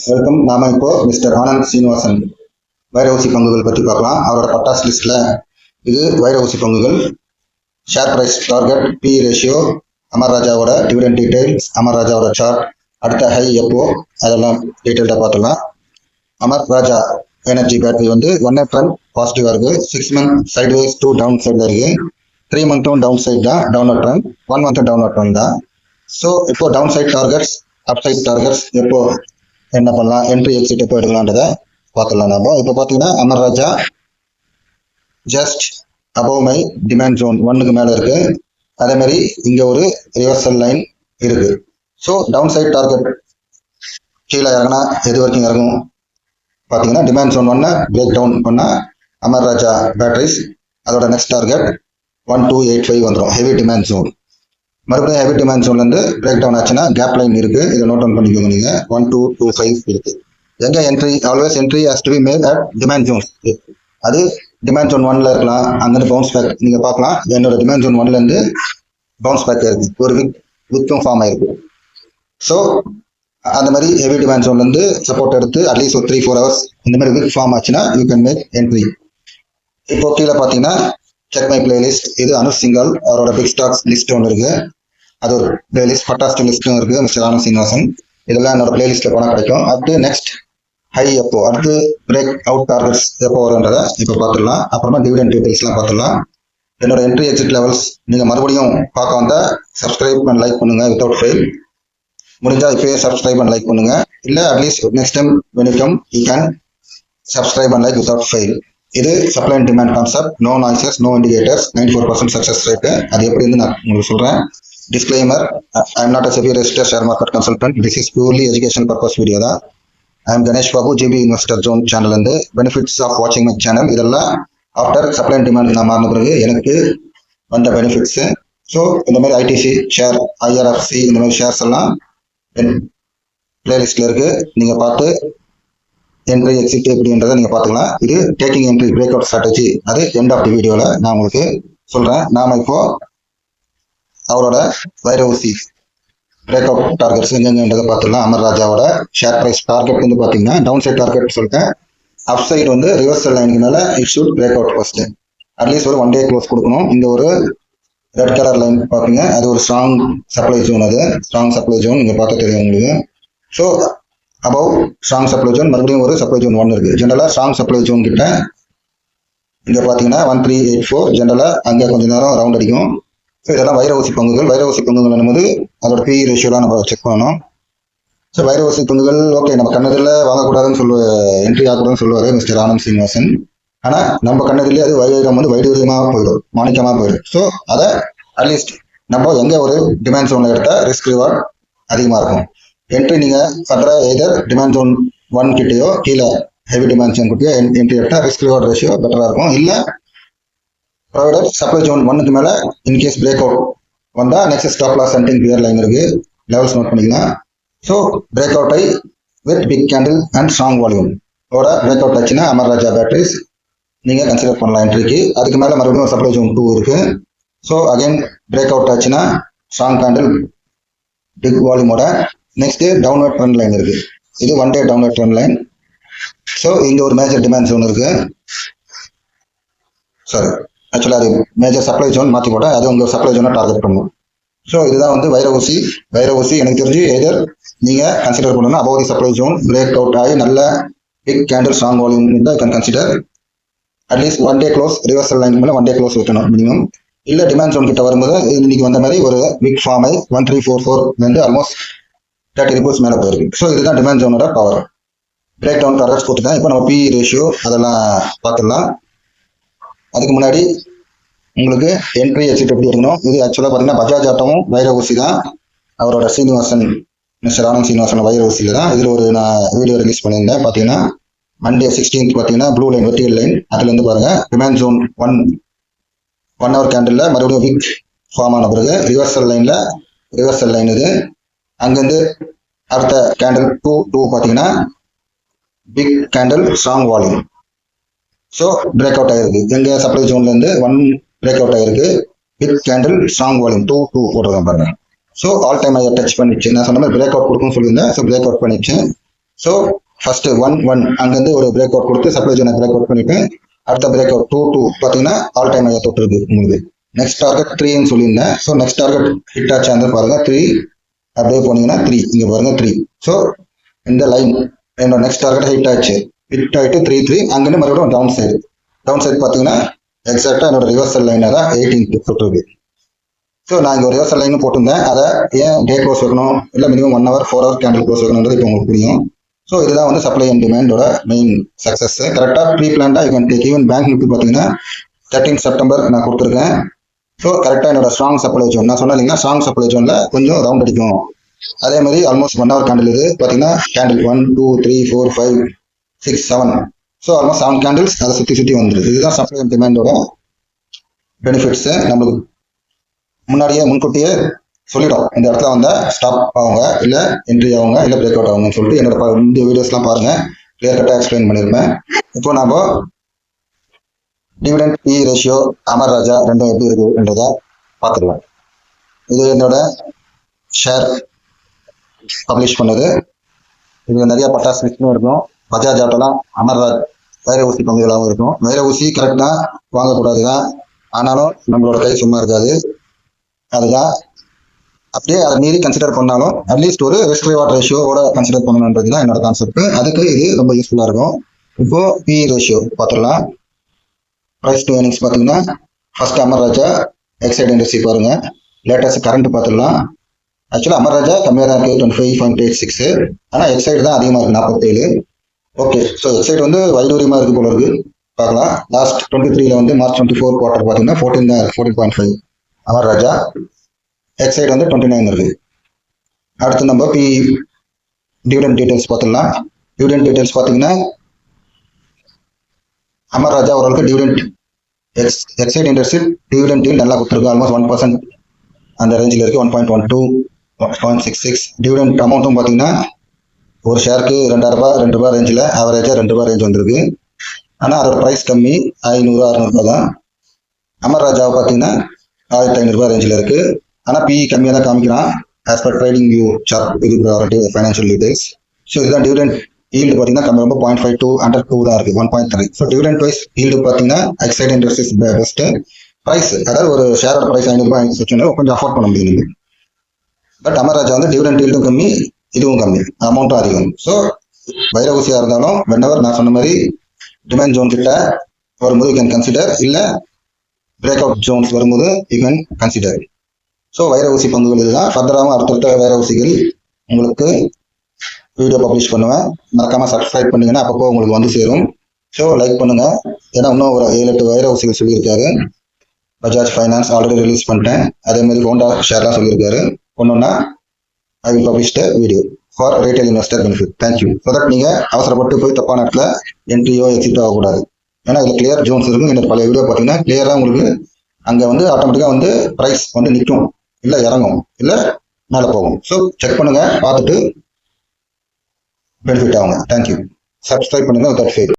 Welcome. நாம இப்போ mister Anand Srinivasan வைர ஊசி பங்குகள் பற்றி பார்க்கலாம். அவரோட பட்டாஸ் லிஸ்ட்ல இது வைர ஊசி பங்குகள், share price target, P ratio, Amar ராஜாவோட டிவிடெண்ட் டீடைல்ஸ், அமர் ராஜாவோட சார்ட், அடுத்த ஹை எப்போ, அதெல்லாம் டீட்டெயில்டாக பார்த்துக்கலாம். அமர் ராஜா எனர்ஜி பேட்டரி வந்து 1 ட்ரெண்ட் பாசிட்டிவா இருக்கு, 6 மந்த் சைட்வேஸ் 2 டவுன் சைட்ல இருக்கு, 3 மந்த்தும் டவுன் சைட் தான், டவுன்வர்ட் ட்ரெண்ட், 1 மந்த் டவுன்வர்ட் ட்ரெண்ட் தான். ஸோ இப்போ down side targets, up side targets எப்போ என்ன பண்ணலாம், என்ட்ரி எக்ஸிட் எப்போ எடுக்கலான்றத பார்த்துடலாம். நம்ம இப்போ பார்த்தீங்கன்னா Amara Raja just above my demand zone 1க்கு மேலே இருக்கு. அதே மாதிரி இங்கே ஒரு ரிவர்சல் லைன் இருக்கு. ஸோ டவுன் சைட் டார்கெட் கீழே இறங்கினா எது வரைக்கும் இறங்கும் பார்த்தீங்கன்னா டிமாண்ட் ஜோன் 1 பிரேக் டவுன் பண்ணால் அமர் ராஜா பேட்டரிஸ் அதோட நெக்ஸ்ட் டார்கெட் 1285 வந்துடும், ஹெவி டிமாண்ட் ஜோன். மறுபடியும் ஹெவி டிமாண்ட் ஜோன்லேருந்து பிரேக் டவுன் ஆச்சுன்னா கேப் லைன் இருக்கு, இதை நோட் டவுன் பண்ணிக்கோங்க. நீங்கள் 1225 இருக்கு. எங்க entry, always entry has to be made at demand zone. அது டிமாண்ட் ஜோன் 1ல இருக்கலாம், அங்கே பவுன்ஸ் பேக் நீங்க பார்க்கலாம். என்னோட டிமாண்ட் ஜோன் 1லேருந்து பவுன்ஸ் பேக் இருக்கு, ஒரு விக்கும் ஃபார்ம் ஆயிருக்கு. ஸோ அந்த மாதிரி ஹெவி டிமாண்ட் ஜோன்லேருந்து சப்போர்ட் எடுத்து அட்லீஸ்ட் ஒரு 3-4 ஹவர்ஸ் இந்த மாதிரி விக் ஃபார்ம் ஆச்சுன்னா யூ கேன் மேக் என்ட்ரி. இப்போ கீழே பார்த்தீங்கன்னா செக் மை பிளேலிஸ்ட், இது அனுஷ் சிங்கால் அவரோட பிக் ஸ்டாக்ஸ் லிஸ்ட் ஒன்று இருக்கு. அது ஒரு பிளேலிஸ்ட், ஃபட்டாஸ்ட் லிஸ்ட்டும் இருக்கு, மிஸ்டர் ஆனந்த் சீனிவாசன். இதெல்லாம் என்னோட பிளேலிஸ்ட்ல போனால் கிடைக்கும். அடுத்து நெக்ஸ்ட் ஹை எப்போ, அடுத்து பிரேக் அவுட் டார்கெட்ஸ் எப்போ வரும்ன்றதை இப்போ பார்த்துடலாம். அப்புறமா டிவிடெண்ட் டீடைல்ஸ்லாம் பார்த்துடலாம். என்னோட என்ட்ரி எக்ஸிட் லெவல்ஸ் நீங்கள் மறுபடியும் பார்க்க வந்தால் சப்ஸ்கிரைப் அண்ட் லைக் பண்ணுங்க வித்தவுட் ஃபெயில். முடிஞ்சா இப்பயே சப்ஸ்கிரைப் அண்ட் லைக் பண்ணுங்க, இல்லை at least next time when you come you can subscribe and like without fail. இது supply and demand concept, no noises, no indicators, 94% success rate. அது எப்படின்னு நான் உங்களுக்கு சொல்றேன். Disclaimer, I am not a SEBI registered share market consultant. This is purely education purpose video தான். I am Ganesh Babu, GB investor zone channel இருந்து. Benefits of வாட்சிங் my channel, இதெல்லாம் after supply and demand நான் மாறின பிறகு எனக்கு வந்த பெனிஃபிட்ஸ். ஸோ இந்த மாதிரி ஐடிசி ஷேர், ஐஆர்எஃப்சி, இந்த மாதிரி ஷேர்ஸ் எல்லாம் பிளேலிஸ்ட்ல இருக்கு, நீங்க பார்த்து என்ட்ரி எக்ஸிட் எப்படின்றத நீங்க பாத்துக்கலாம். இது taking entry break out strategy, அது எண்ட் ஆஃப் தி வீடியோல நான் உங்களுக்கு சொல்றேன். நாம இப்போ அவரோட வைர ஊசி பிரேக் அவுட் டார்கெட்ஸ் எங்கெங்கன்றதை பார்த்துக்கலாம். அமர் ராஜாவோட ஷேர் பிரைஸ் டார்கெட் வந்து பாத்தீங்கன்னா டவுன் சைட் டார்கெட் சொல்லிட்டேன். அப் சைடு வந்து ரிவர்சல் லைனுக்கு மேல it should break out first. At least ஒரு 1 டே க்ளோஸ் கொடுக்கணும். இந்த ஒரு ரெட் கலர் லைன் பார்ப்பீங்க, அது ஒரு ஸ்ட்ராங் சப்ளை ஜோன். அது ஸ்ட்ராங் சப்ளை ஜோன், நீங்க பார்க்க தெரியும் உங்களுக்கு. So above strong supply zone, மறுபடியும் ஒரு சப்ளை ஜோன் 1 இருக்கு. ஜென்ரலா ஸ்ட்ராங் சப்ளை ஜோன் கிட்ட இங்க பாத்தீங்கன்னா 1384, ஜென்ரலா அங்க கொஞ்ச நேரம் ரவுண்ட் அடிக்கும். ஸோ இதெல்லாம் வைர ஊசி பங்குகள். வைர ஊசி பங்குகள் என்னும்போது அதோட பி ரேஷியோலாம் நம்ம செக் பண்ணணும். ஸோ வைர ஊசி பங்குகள் ஓகே, நம்ம கண்ணதில் வாங்கக்கூடாதுன்னு என்ட்ரி ஆகக்கூடாதுன்னு சொல்லுவாரு மிஸ்டர் ஆனந்த் சீனிவாசன். ஆனா நம்ம கண்ணதிலே அது வைரம் வந்து வைடூரியமாக போயிடும், மாணிக்கமா போயிடும். ஸோ அதை அட்லீஸ்ட் நம்ம எங்க ஒரு டிமாண்ட் ஜோன்ல எடுத்தா ரிஸ்க் ரிவார்ட் அதிகமா இருக்கும். என்ட்ரி நீங்க பண்ற எதர் டிமாண்ட் ஜோன் 1 கிட்டயோ கீழே ஹெவி டிமாண்ட் ஜோன் கிட்டயோ என்ட்ரி எடுத்தா ரிஸ்க் ரிவார்ட் ரேஷியோ பெட்டரா இருக்கும். இல்ல ப்ரொவைடர் சப்ளை ஜோன் 1க்கு மேல இன்கேஸ் பிரேக் அவுட் வந்தா நெக்ஸ்ட் ஸ்டாப் லாஸ் சென்டிங் கிளியர் லைன் இருக்கு, லெவல்ஸ் நோட் பண்ணிக்கலாம். ஸோ பிரேக் அவுட் ஆகி with big candle and strong volume ஓட பிரேக் அவுட் ஆச்சுன்னா அமர் ராஜா பேட்டரிஸ் நீங்க கன்சிடர் பண்ணலாம் என்ட்ரிக்கு. அதுக்கு மேல மறுபடியும் சப்ளை ஜோன் 2 இருக்கு. ஸோ அகைன் பிரேக் அவுட் ஆச்சுன்னா ஸ்ட்ராங் கேண்டில் பிக் வால்யூமோட நெக்ஸ்ட் டவுன்வர்ட் ட்ரெண்ட் லைன் இருக்கு. இது 1 day downward trend line. So இங்க ஒரு மேஜர் டிமாண்ட் ஜோன் இருக்கு. சாரி, ஆக்சுவலா அது மேஜர் சப்ளை ஜோன் மாற்றி போட்டா அது உங்க சப்ளை ஜோனை டார்கெட் பண்ணும். ஸோ இதுதான் வந்து வைர ஊசி. வைர ஊசி எனக்கு தெரிஞ்சு எதர் நீங்க கன்சிடர் பண்ணணும் above the supply zone break out ஆகி நல்ல பிக் கேண்டில் ஸ்ட்ராங் வால்யூம் இருந்தால் can consider at least 1 day close reversal line மேலே 1 டே க்ளோஸ் வைக்கணும் மினிமம். இல்ல டிமாண்ட் ஜோன் கிட்ட வரும்போது இன்னைக்கு வந்த மாதிரி ஒரு பிக் ஃபார்ம் ஆகி 1344 வந்து ஆல்மோஸ்ட் 30 ரிப்போர்ட்ஸ் மேலே போயிருக்கு. ஸோ இதுதான் டிமாண்ட் ஜோனோட பவர். பிரேக் டவுன் டார்கெட்ஸ் கொடுத்துட்டேன். இப்போ நம்ம பி ரேஷியோ அதெல்லாம் பார்த்துடலாம். அதுக்கு முன்னாடி உங்களுக்கு என்ட்ரி எக்ஸிட் எப்படி இருக்கணும். இது ஆக்சுவலாக பார்த்தீங்கன்னா பஜாஜ் ஆட்டோவும் வைர ஊசி தான். அவரோட சீனிவாசன் மிஸ்டர் ஆனந்த் சீனிவாசன் வைர ஊசியில் தான். இதில் ஒரு நான் வீடியோ ரிலீஸ் பண்ணியிருந்தேன். பார்த்தீங்கன்னா மண்டே 16th பார்த்தீங்கன்னா ப்ளூ லைன் வெர்டிகல் லைன், அதுலேருந்து பாருங்க டிமாண்ட் ஜோன் 1 ஹவர் கேண்டில் மறுபடியும் வீக் ஃபார்ம் ஆன பிறகு ரிவர்சல் லைன் இது. அங்கேருந்து அடுத்த கேண்டில் 2 பார்த்தீங்கன்னா big candle strong volume. So break out ஆகிருக்கு. எங்க சப்ளை ஜோன்லேருந்து 1 பிரேக் அவுட் ஆகிருக்கு, பிக் கேண்டில் ஸ்ட்ராங் வால்யூம் 2 போட்டுருக்கேன் பாருங்க. ஸோ ஆல் டைம் ஐயா டச் பண்ணிச்சு. நான் சொன்ன மாதிரி பிரேக் அவுட் கொடுக்கும்னு சொல்லியிருந்தேன். ஸோ பிரேக் அவுட் பண்ணிச்சு. ஸோ ஃபர்ஸ்ட் 1 அங்கேருந்து ஒரு பிரேக் அவுட் கொடுத்து சப்ளை ஜோனை பிரேக் அவுட் பண்ணிட்டு அடுத்த பிரேக் அவுட் 2 பார்த்தீங்கன்னா ஆல் டைம் ஐயா தொட்டு இருக்கு உங்களுக்கு. நெக்ஸ்ட் டார்கெட் 3ன்னு சொல்லியிருந்தேன். ஸோ நெக்ஸ்ட் டார்கெட் ஹிட் ஆச்சு அந்த பாருங்க 3 அப்படியே போனீங்கன்னா 3 இங்கே பாருங்க 3. ஸோ இந்த லைன் என்னோட நெக்ஸ்ட் டார்கெட் ஹிட் ஆயிட்டு 3 அங்கேருந்து மறுபடியும் டவுன் சைடு பார்த்தீங்கன்னா எக்ஸாக்டாக என்னோட ரிவர்சல் லைனாக தான் 18 போட்டுருக்கு. ஸோ நான் இங்கே ஒரு ரிவர்சல் லைன் போட்டிருந்தேன். அதை ஏன் டே க்ளோஸ் வைக்கணும் இல்லை minimum 1 hour 4 hour candle close வைக்கணுன்றது இப்போ உங்களுக்கு புரியும். ஸோ இதுதான் வந்து சப்ளை அண்ட் டிமாண்டோட மெயின் சக்ஸஸ். கரெக்டாக ப்ரீ பிளான்டாக you can take. Even bank Nifty பார்த்தீங்கன்னா 13 செப்டம்பர் நான் கொடுத்துருக்கேன். ஸோ கரெக்டாக என்னோட ஸ்ட்ராங் சப்ளை ஜோன் நான் சொன்னேன் இல்லைங்களா, ஸ்ட்ராங் சப்ளை ஜோனில் கொஞ்சம் ரவுண்ட் அடிக்கும். அதே மாதிரி ஆல்மோஸ்ட் 1 hour கேண்டில் இது பார்த்தீங்கன்னா கேண்டில் 1 2 3 4 5 6 7. ஸோ ஆல்மோஸ்ட் 7 கேண்டில்ஸ் அதை சுற்றி வந்துடுது. இதுதான் சப்ளை அண்ட் டிமாண்டோட பெனிஃபிட்ஸு. நம்மளுக்கு முன்கூட்டியே சொல்லிடும் இந்த இடத்துல வந்தால் ஸ்டாப் ஆகுங்க, இல்லை என்ட்ரி ஆகுங்க, இல்லை பிரேக் அவுட் ஆகுங்கன்னு சொல்லிட்டு என்னோட இந்த வீடியோஸ்லாம் பாருங்கள், கிளியர் கட்டாக எக்ஸ்பிளைன் பண்ணியிருப்பேன். இப்போ நம்ம டிவிடெண்ட் பி ரேஷியோ அமர் ராஜா ரெண்டும் எப்படி இருக்குன்றதை பார்த்துக்கலாம். இது என்னோட ஷேர் பப்ளிஷ் பண்ணது. இது நிறைய பட்டாசு மிஷினும் இருக்கும். பஜாஜ் ஆட்டோலாம் அமர்ராஜ் வைர ஊசி பங்குகளாகவும் இருக்கும். வைர ஊசி கரெக்டாக வாங்கக்கூடாது தான், ஆனாலும் நம்மளோட கை சும்மா இருக்காது. அதுதான் அப்படியே அதை மீறி கன்சிடர் பண்ணாலும் அட்லீஸ்ட் ஒரு ரிஸ்க் ரிவார்ட் ரேஷியோட கன்சிடர் பண்ணணுன்றது தான் என்னோட கான்செப்ட். அதுக்கு இது ரொம்ப யூஸ்ஃபுல்லாக இருக்கும். இப்போ பி ரேஷியோ பார்த்துடலாம். ப்ரைஸ் டு ஏர்னிங்ஸ் பார்த்தீங்கன்னா ஃபர்ஸ்ட் அமர் ராஜா எக்ஸைட் இண்டஸ்ட்ரி பாருங்க. லேட்டஸ்ட் கரண்ட் பார்த்துடலாம். ஆக்சுவலாக அமர் ராஜா கம்மியாக தான் இருக்குது 25.86. ஆனால் எக்ஸைட் தான் அதிகமாக இருக்குது 47. ஓகே, ஸோ எக்ஸைட் வந்து வைடூரியமாக இருக்குது போல இருக்குது. பார்க்கலாம். லாஸ்ட் 23 வந்து மார்ச் 24 குவார்டர் பார்த்தீங்கன்னா 14 தான் 14.5 அமர் ராஜா. எக்ஸைட் வந்து 29 இருக்குது. அடுத்து நம்ம பி டிவிடெண்ட் டீடைல்ஸ் பார்த்துடலாம். டிவிடெண்ட் டீடைல்ஸ் பார்த்தீங்கன்னா அமர் ராஜா ஓரளவுக்கு டிவிடெண்ட் எக்ஸைட் இண்டஸ்ட்ரி டிவிடெண்ட் நல்லா கொடுத்துருக்கு. ஆல்மோஸ்ட் 1% அந்த ரேஞ்சில் இருக்குது. 1.12 1.66 டிவிடெண்ட் அமௌண்ட்டும் பார்த்தீங்கன்னா ஒரு ஷேருக்கு $2 ரேஞ்சில் ஆவரேஜாக $2 ரேஞ்ச் வந்திருக்கு. ஆனால் அதோட ப்ரைஸ் கம்மி 500-600 தான். அமர் ராஜாவை பார்த்தீங்கன்னா $1500 ரேஞ்சில் இருக்குது. ஆனால் பி கம்மியாக தான் காமிக்கிறான் as per TradingView chart. இது ஃபைனான்ஷியல் டீடைல்ஸ். ஸோ இதுதான் டிவிடெண்ட் ஈல்டு பார்த்தீங்கன்னா ரொம்ப 0.52 அண்டர் 2 தான் இருக்குது 1.3. ஸோ டிவிடெண்ட் வைஸ் ஈல்டு பார்த்தீங்கன்னா எக்ஸைட் இண்டஸ்ட்ரீஸ் பெஸ்ட்டு. ப்ரைஸ் அதாவது ஒரு ஷேரோட ப்ரைஸ் $500 கொஞ்சம் அஃபோர்ட் பண்ண முடியும். பட் அமர் ராஜா வந்து டிவிடெண்ட் ஈல்டும் கம்மி, இதுவும் கம்மி, அமௌண்ட்டும் அதிகம். ஸோ வைர ஊசியாக இருந்தாலும் வென்னவர் நான் சொன்ன மாதிரி டிமாண்ட் ஜோன் கிட்ட வரும்போது யூ கேன் கன்சிடர், இல்லை பிரேக் அவுட் ஜோன்ஸ் வரும்போது யூ கேன் கன்சிடர். ஸோ வைர ஊசி பங்குகள் இதுதான். ஃபர்தராகவும் அடுத்தடுத்த வைர ஊசிகள் உங்களுக்கு வீடியோ பப்ளிஷ் பண்ணுவேன். மறக்காமல் சப்ஸ்கிரைப் பண்ணிங்கன்னா அப்பப்போ உங்களுக்கு வந்து சேரும். ஸோ லைக் பண்ணுங்கள். ஏன்னா இன்னும் ஒரு 7-8 வைர ஊசிகள் சொல்லியிருக்காரு. பஜாஜ் ஃபைனான்ஸ் ஆல்ரெடி ரிலீஸ் பண்ணிட்டேன். அதே மாதிரி ஹோண்டா ஷேர்லாம் சொல்லியிருக்காரு. ஒன்றுன்னா I will publish the video for retail investor benefit. Thank you. So that நீங்கள் அவசரப்பட்டு போய் தப்பான இடத்துல என்ட்ரியோ எக்ஸிட் ஆகக்கூடாது. ஏன்னா இதில் கிளியர் ஜோன்ஸ் இருக்கும். இந்த பழைய வீடியோ பார்த்தீங்கன்னா கிளியராக உங்களுக்கு அங்கே வந்து ஆட்டோமேட்டிக்காக வந்து ப்ரைஸ் வந்து நிற்கும், இல்லை இறங்கும், இல்லை மேலே போகும். ஸோ செக் பண்ணுங்கள், பார்த்துட்டு பெனிஃபிட் ஆகுங்க. தேங்க்யூ. சப்ஸ்கிரைப் பண்ணுங்கள் வித் தட் ஃபேக்.